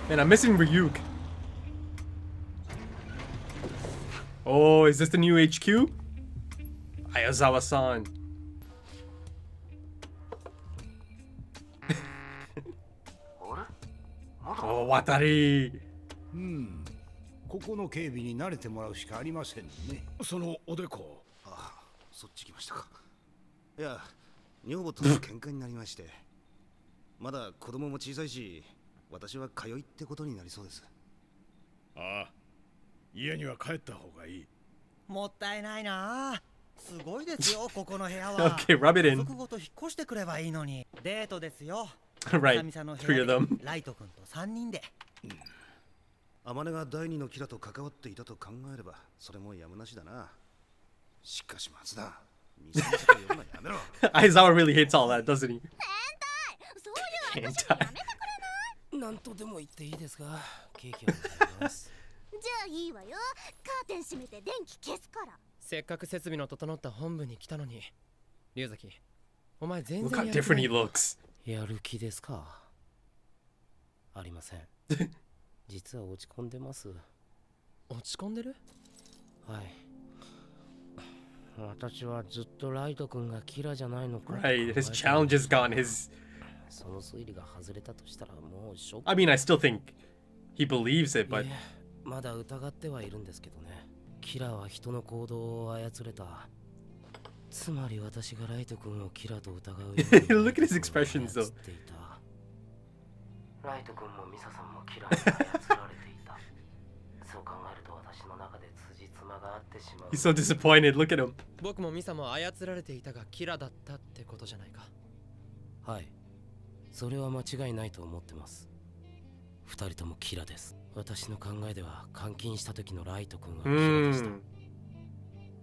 Man, I'm missing Ryuk. Oh, is this the new HQ? Ayazawa-san. Oh, Watari. ここの警備に慣れてもらうしかありませんね。そのおでこ。ああ、そっち来ましたか。いや、女房との喧嘩になりまして。まだ子供も小さいし、私は通いってことになりそうです。ああ、家には帰った方がいい。もったいないな。すごいですよ、ここの部屋は。Okay, rub it in. 家族ごと引っ越してくればいいのに。デートですよ。Right, 3 of them. ライト君と3人で。アマネが第二のキラと関わっていたと考えれば、それもやむなしだな。しかし松田、店の外呼ぶのやめろ。Aizawa really hates all that, doesn't he? そういう私もやめてくれない？なんとでも言っていいですが、ケーキを食べます。じゃあいいわよ。カーテン閉めて電気消すから。せっかく設備の整った本部に来たのに、龍崎、お前全 Look 然 how やる気 different ない he looks. やる気ですか？ありません。実は落ち込んでます。落ち込んでる？はい。私はずっとライト君がキラじゃないのか。Right, his challenge is gone. His. その推理が外れたとしたらもうショック。I mean, I still think he believes it, but. まだ疑ってはいるんですけどね。キラは人の行動を操れた。つまり私がライト君をキラと疑うように Look at his expressions, though. ライト君もミサさんもキラに操られていた。そう考えると私の中で辻褄が合ってしまう。 He's so disappointed. Look at him. 僕もミサも操られていたがキラだったってことじゃないか。はい。それは間違いないと思ってます。二人ともキラです。私の考えでは監禁した時のライト君はキラでした。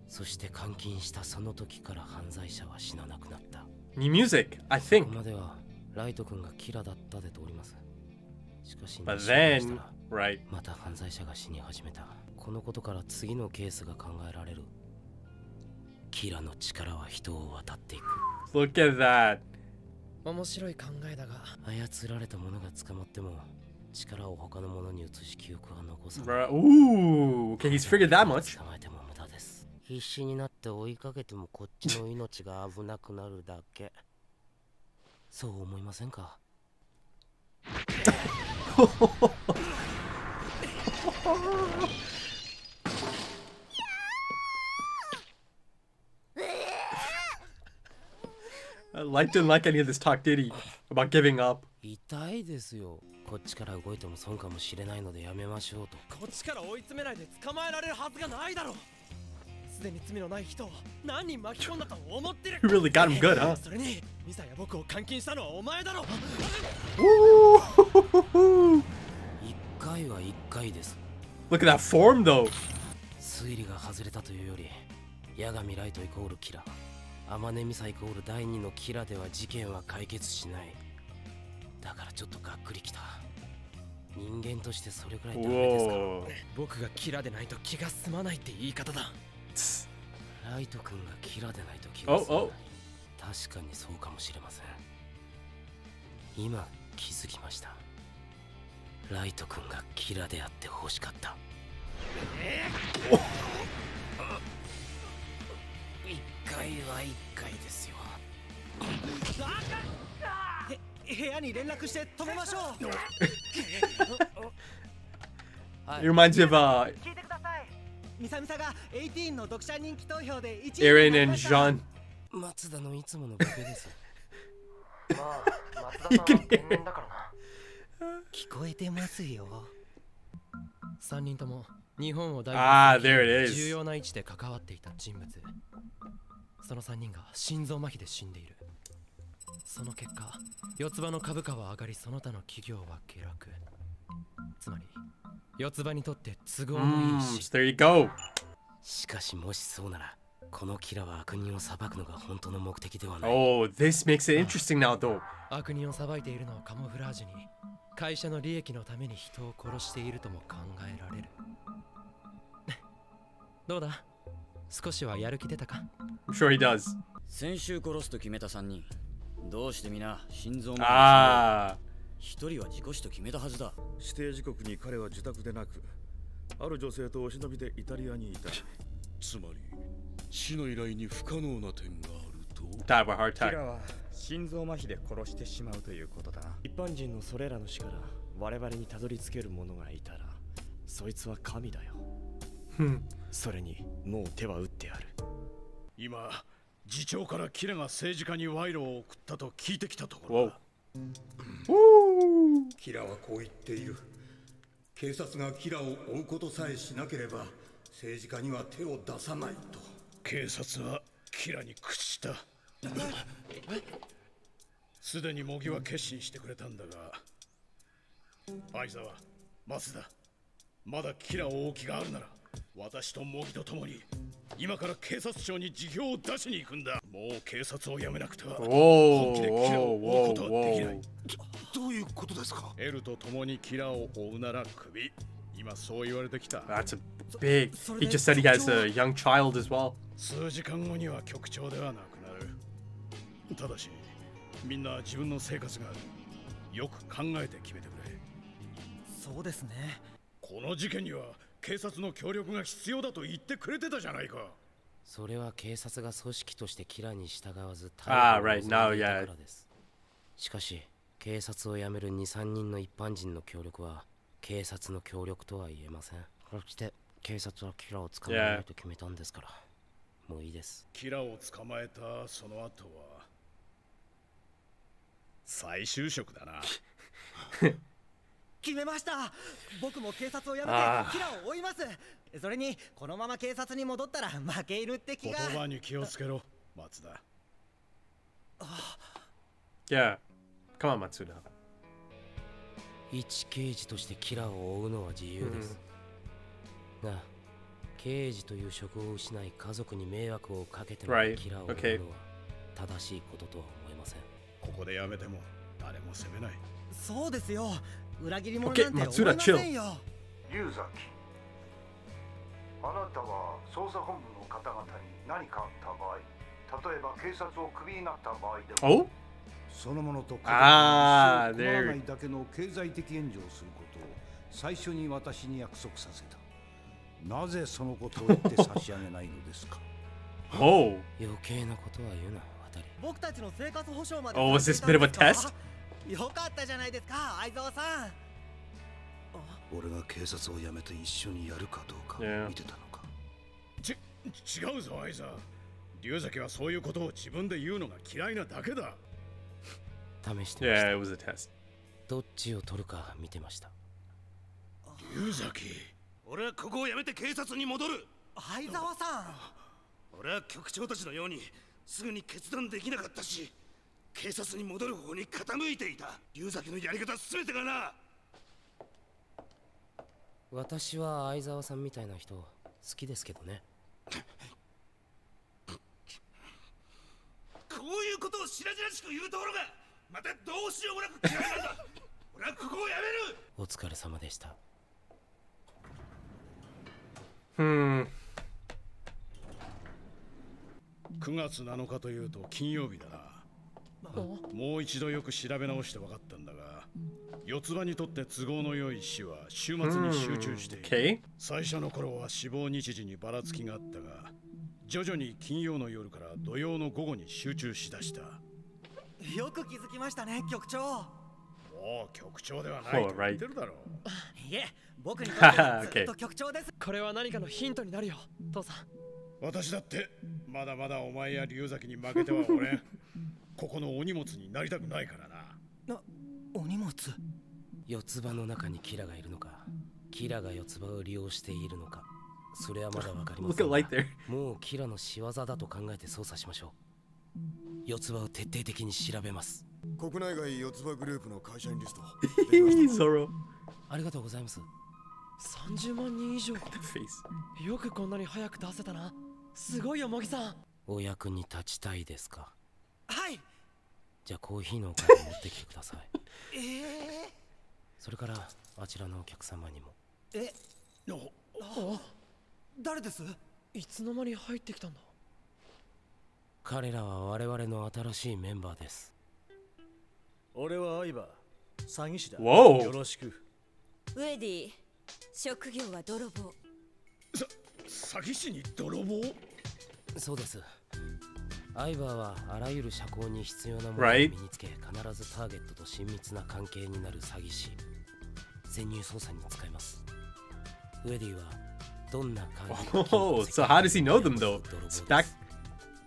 そして監禁したその時から犯罪者は死ななくなった。New music, I think. ここまではライト君がキラだったで通ります。しかし、But then, right. また犯罪者が死に始めた。このことから次のケースが考えられる。キラの力は人を渡っていく。Look at that. 面白い考えだが、操られた者が捕まっても力を他の者に移し記憶は残さない。Ooh, okay, he's figured that much. 捕まえても無駄です。必死になって追いかけてもこっちの命が危なくなるだけ。そう思いませんかLight didn't like any of this talk, did he? About giving up. 痛いですよ。こっちから動いても損かもしれないのでやめましょうと。こっちから追い詰めないで捕まえられるはずがないだろう。すでに罪のない人を何人巻き込んだと思ってる。 You really got him good, huh? それにミサや僕を監禁したのはお前だろ。一回は一回です。 Look at that form, though. 推理が外れたというより、八神ライトイコールキラ、アマネミサイコール第二のキラでは事件は解決しない。だからちょっとがっくりきた。人間としてそれくらいダメですか。僕がキラでないと気が済まないって言い方だ。ライト君がキラでないと気が済まない。確かにそうかもしれません。今気づきました。ライト君がキラであって欲しかった。一回は一回ですよ。部屋に連絡して止めましょう。It reminds me of 聞いてください。ミサミサが18の読者人気投票で1位。Aaron and Jean. 松田のいつものボケです。まあ、松田さんは天然だからな。聞こえてますよ。3人とも日本を代表する重要な位置で関わっていた人物。その3人が心臓麻痺で死んでいる。その結果、四つ葉の株価は上がり、その他の企業は下落。つまり、四つ葉にとって都合のいいし。There you go. しかしもしそうなら、このキラは悪人を裁くのが本当の目的ではない。Oh, this makes it interesting now, though. 悪人を裁いているのはカモフラージュに、会社の利益のために人を殺しているとも考えられる。どうだ？少しはやる気出たか？ I'm sure he does. 先週殺すと決めた3人。どうしてみんな心臓も一人は事故死と決めたはずだ。指定時刻に彼は自宅でなく、ある女性とお忍びでイタリアにいた。つまり死の依頼に不可能な点があると。 Die of a heart キラ attack. は心臓麻痺で殺してしまうということだな。一般人のそれらの死から我々にたどり着ける者がいたら、そいつは神だよ。それにもう手は打ってある。今次長からキラが政治家に賄賂を送ったと聞いてきたところだ。キラはこう言っている。警察がキラを追うことさえしなければ政治家には手を出さないと。警察はキラに屈した。すでに模擬は決心してくれたんだが、相沢、増田、まだキラを追う気があるなら、私と模擬と共に今から警察庁に辞表を出しに行くんだ。もう警察を辞めなくては本気でキラを追うことはできない。どういうことですか？エルと共にキラを追うならクビ。今そう言われてきた。 That's a big. He just said he has a young child as well. 数時間後には局長ではなくなる。ただしみんな自分の生活がある。よく考えて決めてくれ。そうですね。この事件には警察の協力が必要だと言ってくれてたじゃないか。それは警察が組織としてキラに従わずAh, 逮捕を right. 望ん Now, でいた yeah. からです。しかし警察を辞める 2,3 人の一般人の協力は警察の協力とは言えません。そして警察はキラを捕まえないと決めたんですから、もういいです。キラを捕まえたその後は再就職だな。決めました。僕も警察を辞めてキラを追います。それにこのまま警察に戻ったら負けいるって気言が。葉に気をつけろ、松田。Yeah. Come on, Matsuda. 一刑事としてキラを追うのは自由です。が、刑事という職を失い家族に迷惑をかけても Right. キラを追うのは正しいこととは思えません。ここでやめても誰も責めない。そうですよ。裏切り者 Okay, なんて思い Matsuda, ま chill. せんよ。龍崎、あなたは捜査本部の方々に何かあった場合、例えば警察をクビになった場合でも、 Oh? そのものとあー困らないだけの経済的援助をすることを最初に私に約束させた。なぜそのことを言って差し上げないのですか？ Oh. 余計なことは言うな、渡り。僕たちの生活保障まで。Oh, was this a bit of a test? よかったじゃないですか、相沢さん。俺が警察を辞めて一緒にやるかどうか Yeah. 見てたのか？違うぞ、相沢。龍崎はそういうことを自分で言うのが嫌いなだけだ。試してました。 Yeah, it was a test. どっちを取るか見てました。龍崎、俺はここを辞めて警察に戻る。相沢さん。俺は局長たちのようにすぐに決断できなかったし、警察に戻る方に傾いていた。龍崎のやり方すべてがな。私は相沢さんみたいな人好きですけどね。こういうことを白々しく言うところがまたどうしようもなく嫌いなんだ。俺はここを辞める。お疲れ様でした。Hmm. 9月7日というと金曜日だな。もう一度よく調べ直して分かったんだが、四つ葉にとって都合の良い死は週末に集中している。Okay. 最初の頃は死亡日時にばらつきがあったが、徐々に金曜の夜から土曜の午後に集中しだした。よく気づきましたね、局長。もう局長ではないと言ってるだろう。いえ、僕にとってはず Okay. っと局長です。これは何かのヒントになるよ、父さん。私だってまだまだお前や龍崎に負けてはおれん。ここのお荷物になりたくないからな。お荷物。四つ葉の中にキラがいるのか、キラが四つ葉を利用しているのか、それはまだわかりま Look せ at ん light が、 there. もうキラの仕業だと考えて捜査しましょう。四つ葉を徹底的に調べます。国内外四つ葉グループの会社員リスト。Zoro. ありがとうございます。30万人以上。 The face. よくこんなに早く出せたな。すごいよ、茂木さん。お役に立ちたいですか？はい。じゃあコーヒーのお金持ってきてください。それからあちらのお客様にも。誰です？いつの間に入ってきたんだ。彼らは我々の新しいメンバーです。俺は相葉。Whoa. よろしく。ウェディ、職業は泥棒。詐欺師に泥棒？そうです。アイバーはあらゆる社交に必要なものを身につけ、必ずターゲットと親密な関係になる詐欺師。潜入捜査に使います。ウェディはどんな関係？ Oh, so how does he know them though? Back.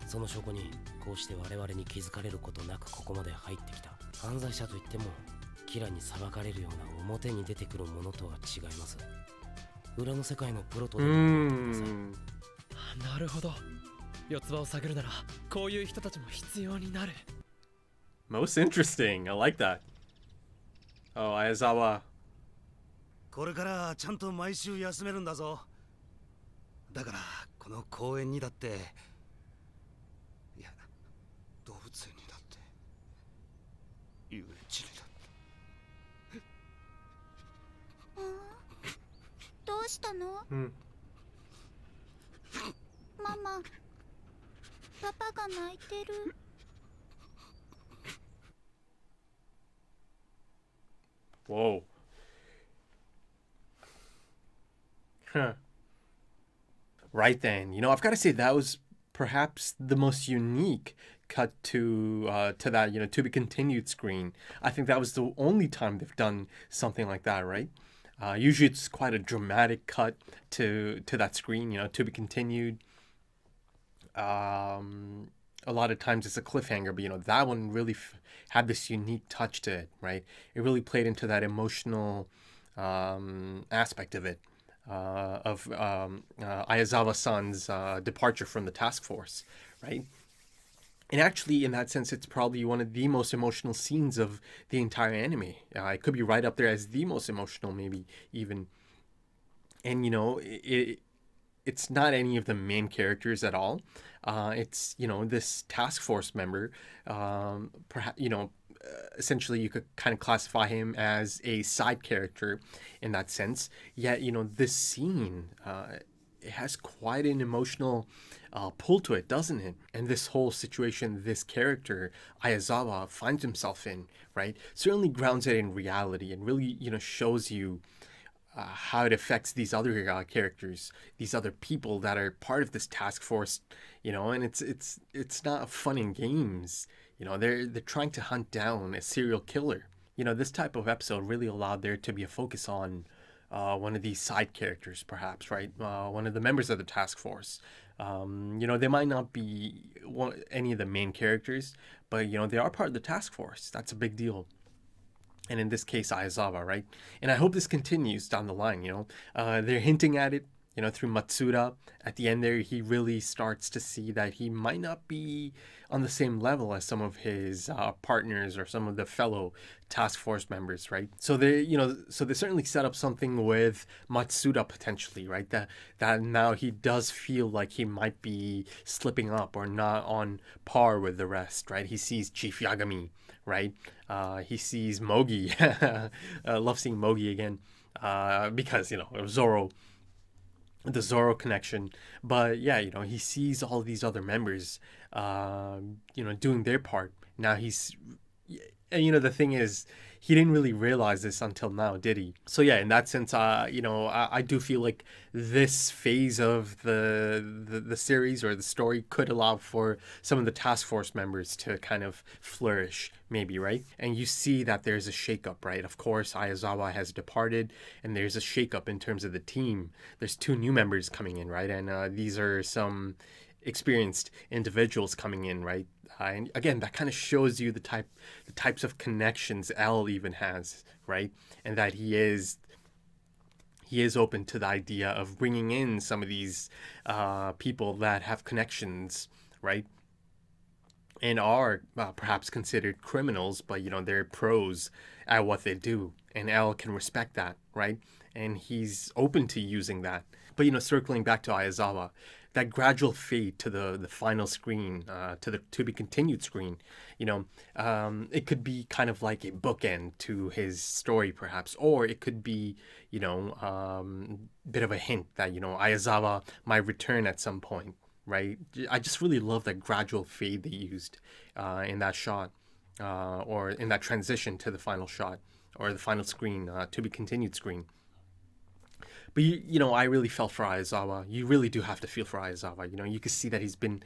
その証拠にこうして我々に気づかれることなくここまで入ってきた。犯罪者といってもキラに裁かれるような表に出てくるものとは違います。裏の世界のプロとでも言ってください。なるほど。四つ葉を探るならこういう人たちも必要になる。 Most interesting. I like that. Oh, Ayazawa. これからちゃんと毎週休めるんだぞ。だからこの公園にだって、いや動物園にだって遊園地にだって。どうしたの？ママ、パパが泣いてる。Whoa. Huh. Right then, you know, I've got to say that was perhaps the most unique cut to that, you know, to be continued screen. I think that was the only time they've done something like that, right? Usually it's quite a dramatic cut to that screen, you know, to be continued. A lot of times it's a cliffhanger, but you know, that one really had this unique touch to it, right? It really played into that emotional aspect of it, of Ayazawa-san's departure from the task force, right? And actually, in that sense, it's probably one of the most emotional scenes of the entire anime. It could be right up there as the most emotional, maybe even. And you know, it's not any of the main characters at all. It's, you know, this task force member. Perhaps, you know, essentially you could kind of classify him as a side character in that sense. Yet, you know, this scene, it has quite an emotional pull to it, doesn't it? And this whole situation, this character, Ayazawa, finds himself in, right, certainly grounds it in reality and really, you know, shows you how it affects these other characters, these other people that are part of this task force, you know. And it's not fun and games, you know. They're trying to hunt down a serial killer. You know, this type of episode really allowed there to be a focus on one of these side characters, perhaps, right? One of the members of the task force. You know, they might not be any of the main characters, but you know, they are part of the task force. That's a big deal. And in this case, Ayazawa, right? And I hope this continues down the line, you know. They're hinting at it, you know, through Matsuda. At the end there, he really starts to see that he might not be on the same level as some of his partners or some of the fellow task force members, right? So they, you know, so they certainly set up something with Matsuda potentially, right? That now he does feel like he might be slipping up or not on par with the rest, right? He sees Chief Yagami, right? He sees Mogi. I love seeing Mogi again because, you know, Zoro, the Zoro connection. But yeah, you know, he sees all these other members, you know, doing their part. Now he's, and you know, the thing is, he didn't really realize this until now, did he? So yeah, in that sense, you know, I do feel like this phase of the series or the story could allow for some of the task force members to kind of flourish, maybe, right? And you see that there's a shakeup, right? Of course, Ayazawa has departed, and there's a shakeup in terms of the team. There's 2 new members coming in, right? And these are some experienced individuals coming in, right? And again, that kind of shows you the types of connections L even has, right? And that he is open to the idea of bringing in some of these people that have connections, right? And are perhaps considered criminals, but you know, they're pros at what they do, and L can respect that, right? And he's open to using that. But you know, circling back to Ayazawa, that gradual fade to the final screen, to the to be continued screen, you know, it could be kind of like a bookend to his story, perhaps, or it could be, you know, bit of a hint that, you know, Ayazawa might return at some point, right? I just really love that gradual fade they used in that shot, or in that transition to the final shot. or the final screen, to be continued screen. But you know, I really felt for Aizawa. You really do have to feel for Aizawa. You know, you can see that he's been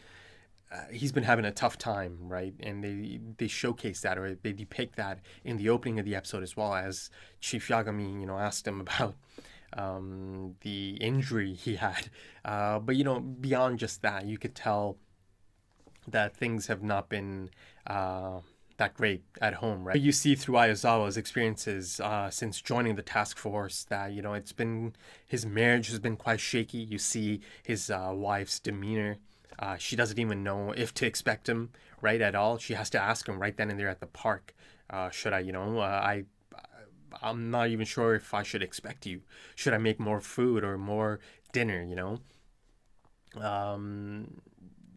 having a tough time, right? And they showcase that, or they depict that in the opening of the episode, as well as Chief Yagami, you know, asked him about the injury he had. But you know, beyond just that, you could tell that things have not been that great at home, right? But you see through Aizawa's experiences since joining the task force that, you know, his marriage has been quite shaky. You see his wife's demeanor. She doesn't even know if to expect him, right, at all. She has to ask him right then and there at the park, should I, you know, I'm not even sure if I should expect you. Should I make more food or more dinner, you know?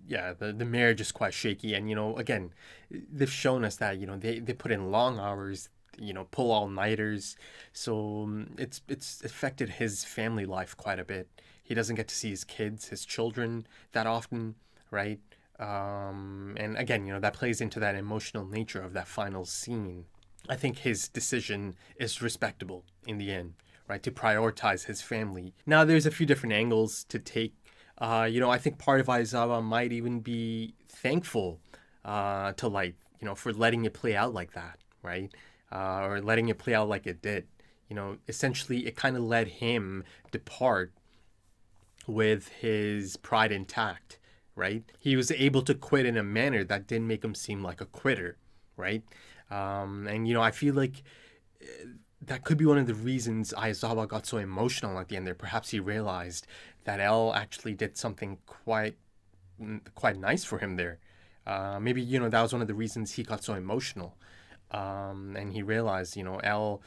Yeah, the marriage is quite shaky. And, you know, again, they've shown us that, you know, they put in long hours, you know, pull all-nighters. So it's affected his family life quite a bit. He doesn't get to see his kids, his children that often, right? And again, you know, that plays into that emotional nature of that final scene. I think his decision is respectable in the end, right? To prioritize his family. Now, there's a few different angles to take. You know, I think part of Aizawa might even be thankful to Light, you know, for letting it play out like that, right? Or letting it play out like it did. You know, essentially, it kind of let him depart with his pride intact, right? He was able to quit in a manner that didn't make him seem like a quitter, right? And, you know, I feel like that could be one of the reasons Aizawa got so emotional at the end there. Perhaps he realized that L actually did something quite nice for him there. Maybe, you know, that was one of the reasons he got so emotional. And he realized, you know, L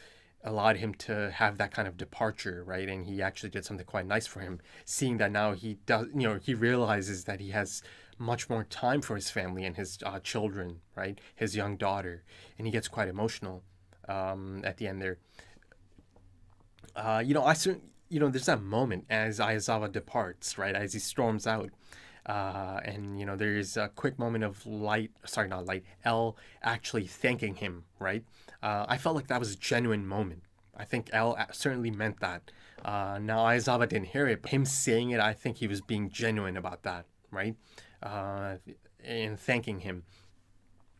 allowed him to have that kind of departure, right? And he actually did something quite nice for him, seeing that now he does, you know, he realizes that he has much more time for his family and his children, right? His young daughter, and he gets quite emotional at the end there. You know, you know, there's that moment as Aizawa departs, right? As he storms out, and you know, there's a quick moment of L actually thanking him, right? I felt like that was a genuine moment. I think L certainly meant that. Now Aizawa didn't hear it, but him saying it, I think he was being genuine about that, right? In thanking him.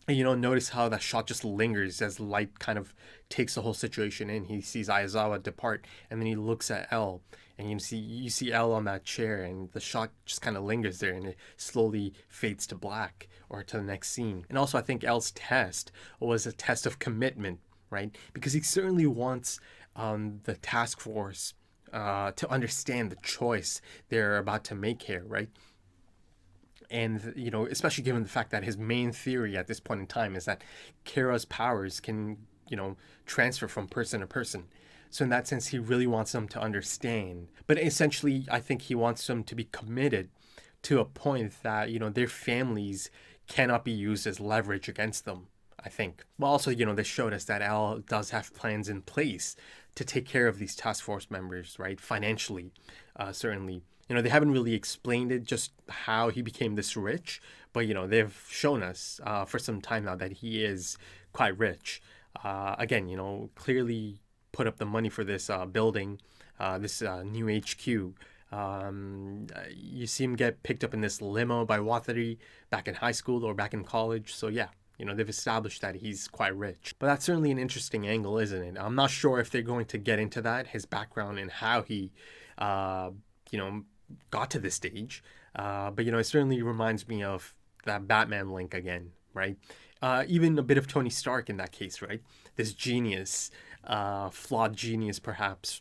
And, you know, notice how that shot just lingers as Light kind of takes the whole situation in. He sees Aizawa depart, and then he looks at L, and you see L on that chair, and the shot just kind of lingers there, and it slowly fades to black or to the next scene. And also, I think L's test was a test of commitment, right? Because he certainly wants the task force to understand the choice they're about to make here, right? And, you know, especially given the fact that his main theory at this point in time is that Kira's powers can, you know, transfer from person to person. So in that sense, he really wants them to understand. But essentially, I think he wants them to be committed to a point that, you know, their families cannot be used as leverage against them, I think. But also, you know, they showed us that Al does have plans in place to take care of these task force members, right? Financially, certainly. You know, they haven't really explained it, just how he became this rich. But, you know, they've shown us for some time now that he is quite rich. Again, you know, clearly put up the money for this building, this new HQ. You see him get picked up in this limo by Watari back in high school or back in college. So, yeah. You know, they've established that he's quite rich. But that's certainly an interesting angle, isn't it? I'm not sure if they're going to get into that, his background and how he, you know, got to this stage. But, you know, it certainly reminds me of that Batman link again, right? Even a bit of Tony Stark in that case, right? This genius, flawed genius, perhaps.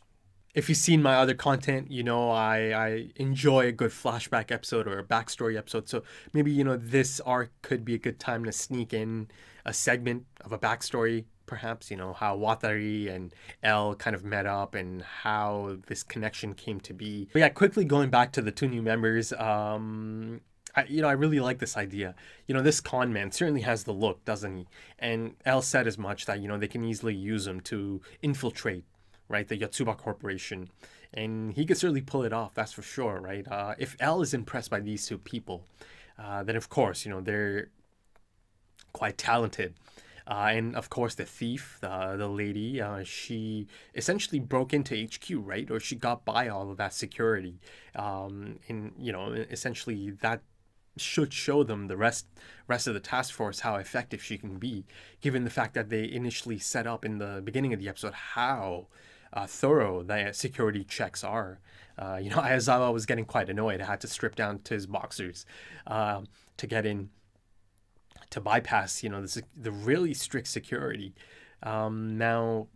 If you've seen my other content, you know I enjoy a good flashback episode or a backstory episode. So maybe, you know, this arc could be a good time to sneak in a segment of a backstory, perhaps, you know, how Watari and L kind of met up and how this connection came to be. But yeah, quickly going back to the two new members, I really like this idea. You know, this con man certainly has the look, doesn't he? And L said as much that, you know, they can easily use him to infiltrate, right, the Yotsuba Corporation. And he could certainly pull it off, that's for sure, right? If L is impressed by these two people, then of course, you know, they're quite talented. And of course, the thief, the lady, she essentially broke into HQ, right? Or she got by all of that security. And, you know, essentially that should show them the rest of the task force how effective she can be, given the fact that they initially set up in the beginning of the episode how thorough the security checks are. You know, Ayazawa was getting quite annoyed. I had to strip down to his boxers to get in, to bypass, you know, the really strict security. Now,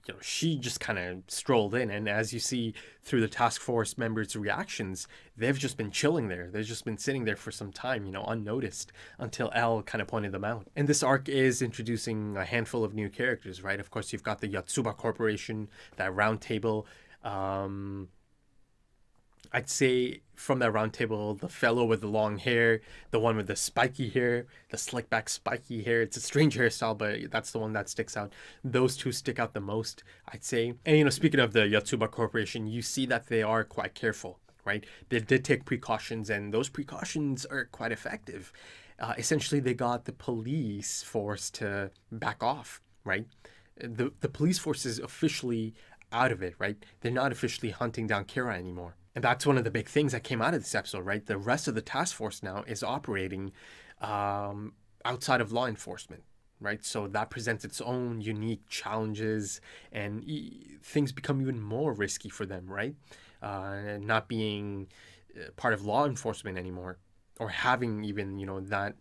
you know, she just kind of strolled in, and as you see through the task force members' reactions, they've just been chilling there. They've just been sitting there for some time, you know, unnoticed, until L kind of pointed them out. And this arc is introducing a handful of new characters, right? Of course, you've got the Yotsuba Corporation, that round table. I'd say from that round table, the fellow with the long hair, the one with the spiky hair, the slick back spiky hair. It's a strange hairstyle, but that's the one that sticks out. Those two stick out the most, I'd say. And, you know, speaking of the Yotsuba Corporation, you see that they are quite careful, right? They did take precautions, and those precautions are quite effective. Essentially, they got the police force to back off, right? The police force is officially out of it, right? They're not officially hunting down Kira anymore. And that's one of the big things that came out of this episode, right? The rest of the task force now is operating outside of law enforcement, right? So that presents its own unique challenges, and things become even more risky for them, right? Not being part of law enforcement anymore, or having even, you know, that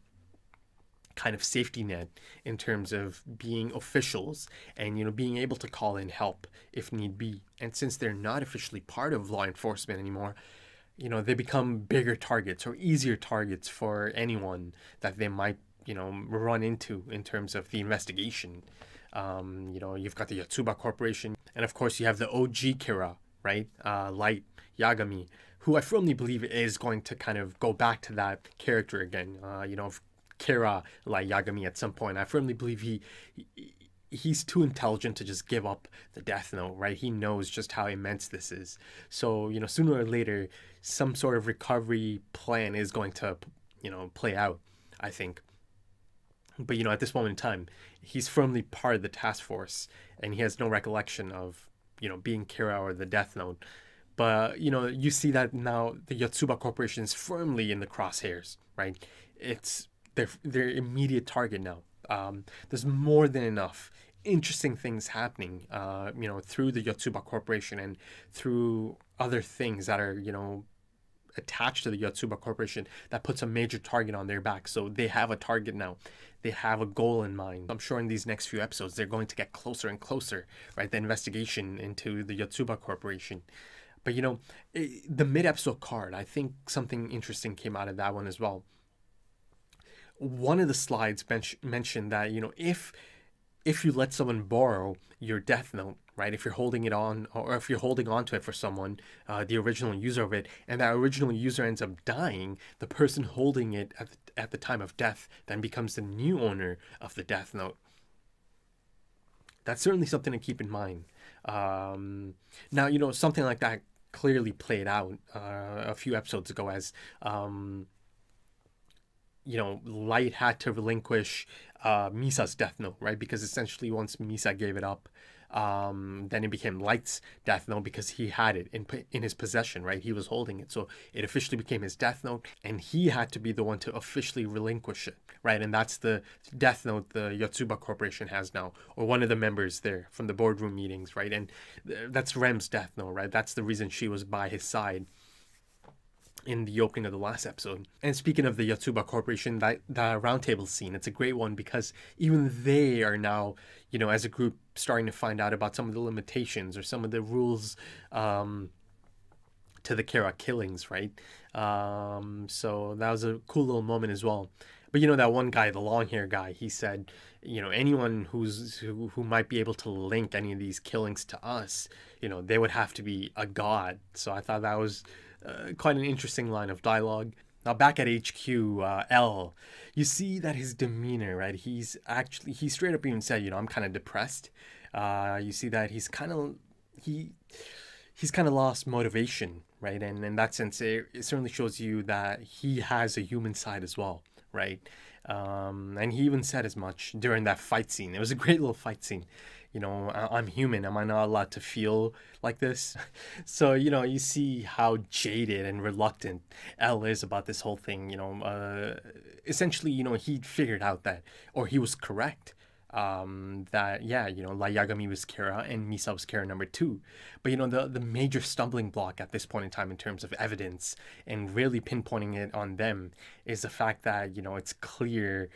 kind of safety net in terms of being officials and, you know, being able to call in help if need be. And since they're not officially part of law enforcement anymore, you know, they become bigger targets or easier targets for anyone that they might, you know, run into in terms of the investigation. You know, you've got the Yotsuba Corporation, and of course you have the OG Kira, right? Light Yagami, who I firmly believe is going to kind of go back to that character again. You know, Kira like Yagami at some point. I firmly believe he's too intelligent to just give up the Death Note, right? He knows just how immense this is. So, you know, sooner or later, some sort of recovery plan is going to, you know, play out, I think. But, you know, at this moment in time, he's firmly part of the task force, and he has no recollection of, you know, being Kira or the Death Note. But, you know, you see that now the Yotsuba Corporation is firmly in the crosshairs, right? It's their immediate target now. There's more than enough interesting things happening, you know, through the Yotsuba Corporation and through other things that are, you know, attached to the Yotsuba Corporation that puts a major target on their back. So they have a target now. They have a goal in mind. I'm sure in these next few episodes, they're going to get closer and closer, right? The investigation into the Yotsuba Corporation. But, you know, the mid-episode card, I think something interesting came out of that one as well. One of the slides mentioned that, you know, if you let someone borrow your Death Note, right, if you're holding it on, or if you're holding on to it for someone, the original user of it, and that original user ends up dying, the person holding it at the time of death then becomes the new owner of the Death Note. That's certainly something to keep in mind. Now, you know, something like that clearly played out a few episodes ago as you know, Light had to relinquish Misa's Death Note, right? Because essentially once Misa gave it up, then it became Light's Death Note because he had it in his possession, right? He was holding it. So it officially became his Death Note, and he had to be the one to officially relinquish it, right? And that's the Death Note the Yotsuba Corporation has now, or one of the members there from the boardroom meetings, right? And that's Rem's Death Note, right? That's the reason she was by his side in the opening of the last episode. And speaking of the Yotsuba Corporation, that roundtable scene, it's a great one because even they are now, you know, as a group starting to find out about some of the limitations or some of the rules to the Kira killings, right? So that was a cool little moment as well. But, you know, that one guy, the long hair guy, he said, you know, anyone who might be able to link any of these killings to us, you know, they would have to be a god. So I thought that was quite an interesting line of dialogue. Now back at HQ, L, you see that his demeanor, right? He straight up even said, you know, I'm kind of depressed. You see that he's kind of lost motivation, right? And in that sense, it certainly shows you that he has a human side as well, right? And he even said as much during that fight scene. It was a great little fight scene. You know, I'm human. Am I not allowed to feel like this? So, you know, you see how jaded and reluctant L is about this whole thing. You know, essentially, you know, he figured out that, or he was correct, that, yeah, you know, Light Yagami was Kira and Misa was Kira number 2. But, you know, the major stumbling block at this point in time in terms of evidence and really pinpointing it on them is the fact that, you know, it's clear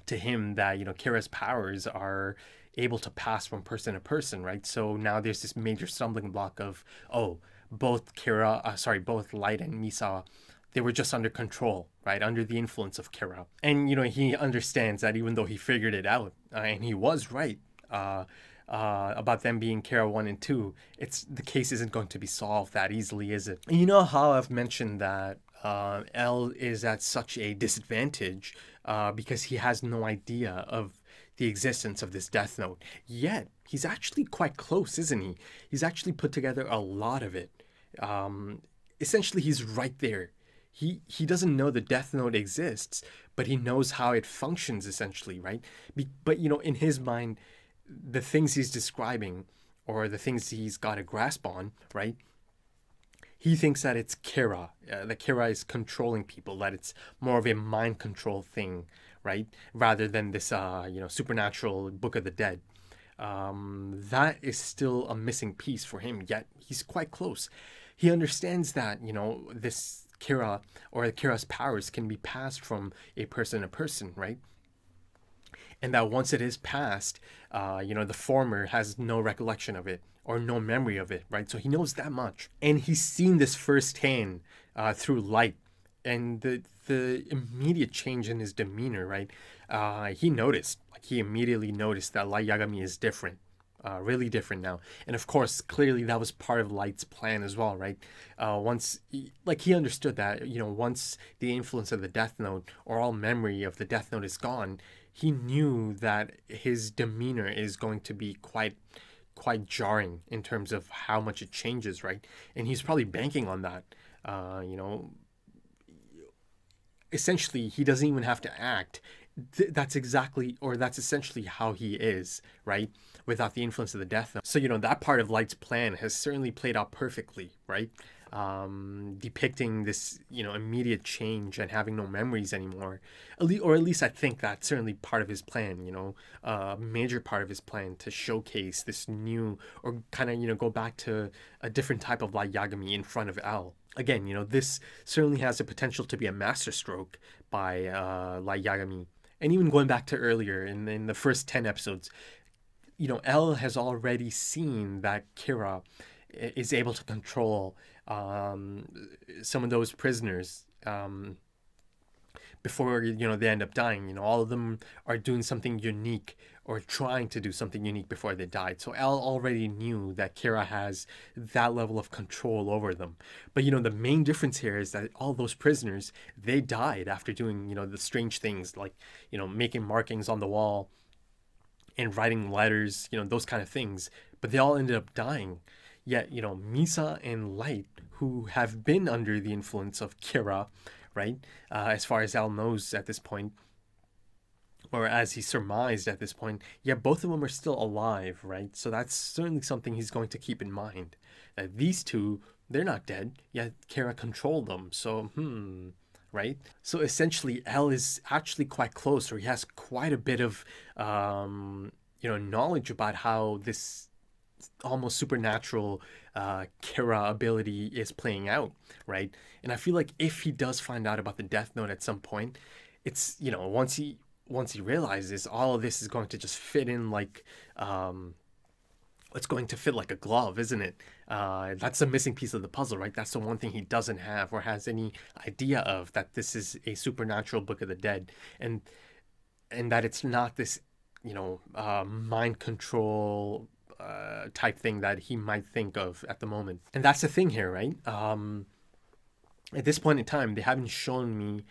to him that, you know, Kira's powers are able to pass from person to person, right? So now there's this major stumbling block of, oh, both Light and Misa, they were just under control, right? Under the influence of Kira. And, you know, he understands that even though he figured it out, and he was right about them being Kira 1 and 2, the case isn't going to be solved that easily, is it? And you know how I've mentioned that L is at such a disadvantage because he has no idea of the existence of this Death Note. Yet, he's actually quite close, isn't he? He's actually put together a lot of it. Essentially, he's right there. He doesn't know the Death Note exists, but he knows how it functions, essentially, right? But, you know, in his mind, the things he's describing, or the things he's got a grasp on, right? He thinks that it's Kira, that Kira is controlling people, that it's more of a mind control thing, right? Rather than this, you know, supernatural Book of the Dead. That is still a missing piece for him, yet he's quite close. He understands that, you know, this Kira, or Kira's powers, can be passed from a person to person, right? And that once it is passed, you know, the former has no recollection of it or no memory of it, right? So he knows that much. And he's seen this firsthand through Light. And the immediate change in his demeanor, right? He immediately noticed that Light Yagami is different. Really different now. And of course, clearly that was part of Light's plan as well, right? He understood that, you know, once the influence of the Death Note, or all memory of the Death Note, is gone, he knew that his demeanor is going to be quite jarring in terms of how much it changes, right? And he's probably banking on that. You know, essentially, he doesn't even have to act. That's essentially how he is, right? Without the influence of the Death Note. So, you know, that part of Light's plan has certainly played out perfectly, right? Depicting this, you know, immediate change and having no memories anymore. At least I think that's certainly part of his plan, you know, a major part of his plan to showcase this new, or kind of, you know, go back to a different type of Light Yagami in front of L. Again, you know, this certainly has the potential to be a masterstroke by Light Yagami. And even going back to earlier in the first 10 episodes, you know, L has already seen that Kira is able to control some of those prisoners before, you know, they end up dying. You know, all of them are doing something unique, or trying to do something unique before they died. So L already knew that Kira has that level of control over them. But, you know, the main difference here is that all those prisoners, they died after doing, you know, the strange things like, you know, making markings on the wall and writing letters, you know, those kind of things. But they all ended up dying. Yet, you know, Misa and Light, who have been under the influence of Kira, right, as far as L knows at this point, or as he surmised at this point, yeah, both of them are still alive, right? So that's certainly something he's going to keep in mind. That these two, they're not dead, yet Kira controlled them. So, right? So essentially, L is actually quite close, or he has quite a bit of, you know, knowledge about how this almost supernatural Kira ability is playing out, right? And I feel like if he does find out about the Death Note at some point, it's, you know, once he realizes, all of this is going to just fit in like it's going to fit like a glove, isn't it? That's the missing piece of the puzzle, right? That's the one thing he doesn't have or has any idea of, that this is a supernatural Book of the Dead, and that it's not this, you know, mind control type thing that he might think of at the moment. And that's the thing here, right? At this point in time, they haven't shown me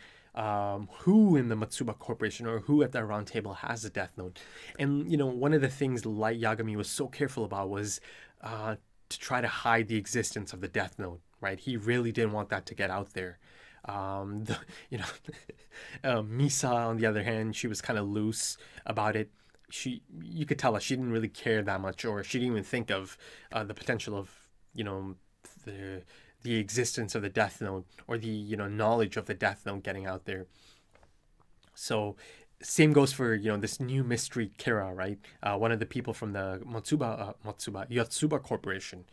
who in the Matsuba Corporation or who at that round table has a Death Note. And, you know, one of the things Light Yagami was so careful about was to try to hide the existence of the Death Note, right? He really didn't want that to get out there. You know, Misa, on the other hand, she was kind of loose about it. You could tell that she didn't really care that much, or she didn't even think of the potential of, you know, the existence of the Death Note, or the, you know, knowledge of the Death Note getting out there. So same goes for, you know, this new mystery Kira, right? One of the people from the Yotsuba Corporation.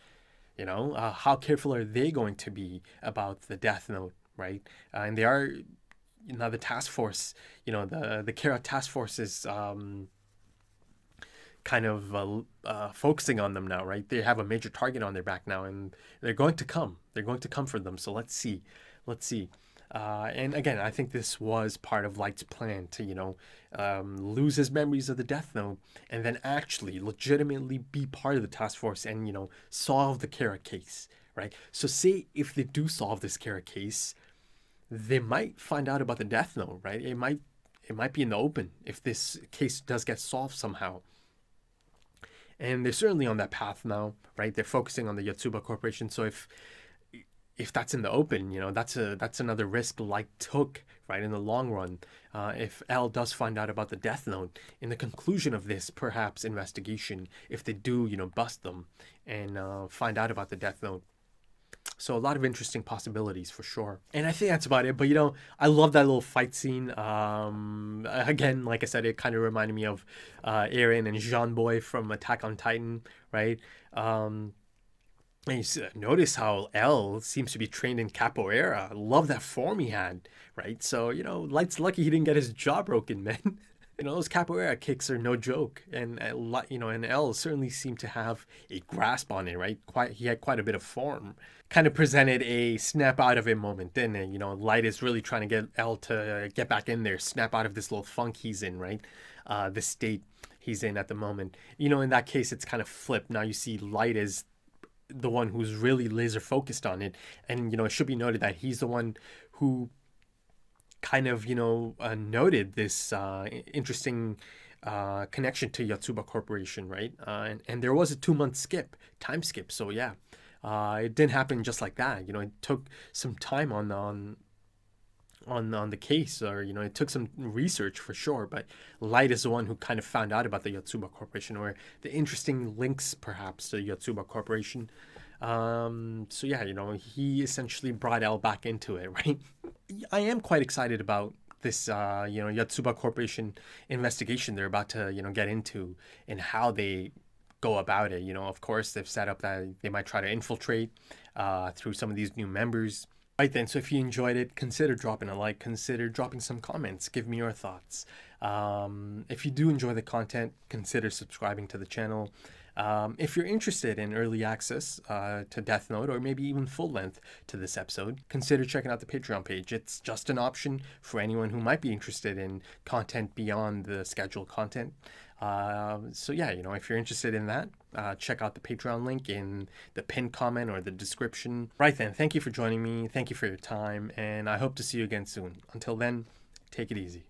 You know, how careful are they going to be about the Death Note, right? And they are, you know, the task force, you know, the Kira task force is kind of focusing on them now, right? They have a major target on their back now, and they're going to come. They're going to come for them. So let's see. And again, I think this was part of Light's plan to, you know, lose his memories of the Death Note, and then actually legitimately be part of the task force and, you know, solve the Kira case, right? So say if they do solve this Kira case, they might find out about the Death Note, right? It might be in the open if this case does get solved somehow. And they're certainly on that path now, right? They're focusing on the Yotsuba Corporation. So if that's in the open, you know, that's another risk Light took, right, in the long run. If L does find out about the Death Note, in the conclusion of this, perhaps, investigation, if they do, you know, bust them and find out about the Death Note. So a lot of interesting possibilities for sure. And I think that's about it. But, you know, I love that little fight scene. Again, like I said, it kind of reminded me of Eren and Jean Boy from Attack on Titan, right? And you notice how L seems to be trained in capoeira. I love that form he had, right? So, you know, Light's lucky he didn't get his jaw broken, man. You know, those capoeira kicks are no joke. And, you know, and L certainly seemed to have a grasp on it, right? He had quite a bit of form. Kind of presented a snap out of it moment, didn't it? You know, Light is really trying to get L to get back in there, snap out of this little funk he's in, right? The state he's in at the moment. You know, in that case, it's kind of flipped. Now you see Light is the one who's really laser focused on it. And, you know, it should be noted that he's the one who kind of, you know, noted this interesting connection to Yotsuba Corporation, right? And there was a 2-month time skip. So yeah, it didn't happen just like that. You know, it took some time on the case, or, you know, it took some research for sure. But Light is the one who kind of found out about the Yotsuba Corporation, or the interesting links perhaps to Yotsuba Corporation. So yeah, you know, he essentially brought L back into it, right? I am quite excited about this, you know, Yotsuba Corporation investigation they're about to, you know, get into, and how they go about it. You know, of course, they've set up that they might try to infiltrate through some of these new members. Right then, so if you enjoyed it, consider dropping a like, consider dropping some comments, give me your thoughts. If you do enjoy the content, consider subscribing to the channel. If you're interested in early access to Death Note, or maybe even full length to this episode, consider checking out the Patreon page. It's just an option for anyone who might be interested in content beyond the scheduled content. So yeah, you know, if you're interested in that, check out the Patreon link in the pinned comment or the description. Right then, thank you for joining me. Thank you for your time, and I hope to see you again soon. Until then, take it easy.